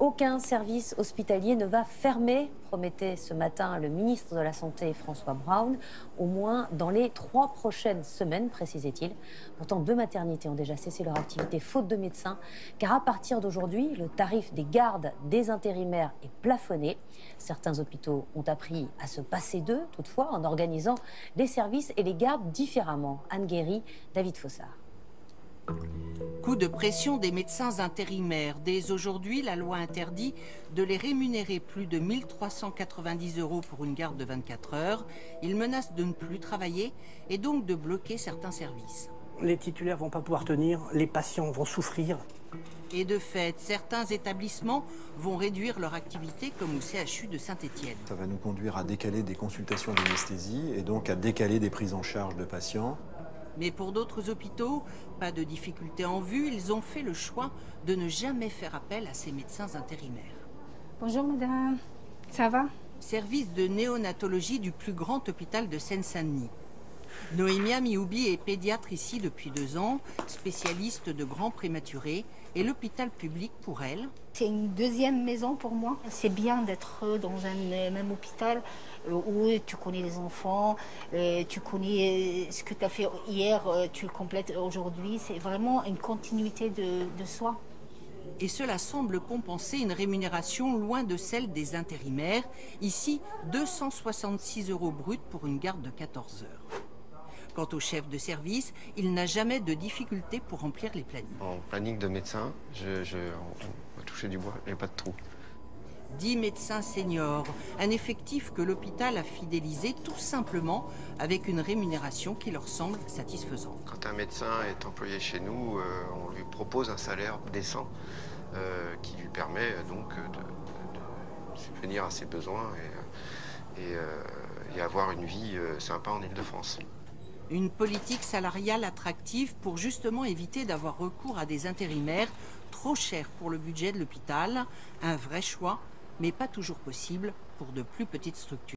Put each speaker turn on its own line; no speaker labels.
Aucun service hospitalier ne va fermer, promettait ce matin le ministre de la Santé François Braun, au moins dans les 3 prochaines semaines, précisait-il. Pourtant, 2 maternités ont déjà cessé leur activité faute de médecins, car à partir d'aujourd'hui, le tarif des gardes des intérimaires est plafonné. Certains hôpitaux ont appris à se passer d'eux, toutefois, en organisant les services et les gardes différemment. Anne Guéry, David Fossard.
Coup de pression des médecins intérimaires. Dès aujourd'hui, la loi interdit de les rémunérer plus de 1 390 € pour une garde de 24 heures. Ils menacent de ne plus travailler et donc de bloquer certains services.
Les titulaires ne vont pas pouvoir tenir, les patients vont souffrir.
Et de fait, certains établissements vont réduire leur activité, comme au CHU de Saint-Étienne.
Ça va nous conduire à décaler des consultations d'anesthésie et donc à décaler des prises en charge de patients.
Mais pour d'autres hôpitaux, pas de difficulté en vue, ils ont fait le choix de ne jamais faire appel à ces médecins intérimaires.
Bonjour madame, ça va?
Service de néonatologie du plus grand hôpital de Seine-Saint-Denis. Noémia Mioubi est pédiatre ici depuis 2 ans, spécialiste de grands prématurés, et l'hôpital public pour elle.
C'est une deuxième maison pour moi. C'est bien d'être dans un même hôpital où tu connais les enfants, tu connais ce que tu as fait hier, tu le complètes aujourd'hui. C'est vraiment une continuité de soi.
Et cela semble compenser une rémunération loin de celle des intérimaires. Ici, 266 € bruts pour une garde de 14 heures. Quant au chef de service, il n'a jamais de difficulté pour remplir les plannings.
En planning de médecin, on va toucher du bois, il n'y a pas de trou.
10 médecins seniors, un effectif que l'hôpital a fidélisé tout simplement avec une rémunération qui leur semble satisfaisante.
Quand un médecin est employé chez nous, on lui propose un salaire décent qui lui permet donc de subvenir à ses besoins et avoir une vie sympa en Île-de-France.
Une politique salariale attractive pour justement éviter d'avoir recours à des intérimaires trop chers pour le budget de l'hôpital. Un vrai choix, mais pas toujours possible pour de plus petites structures.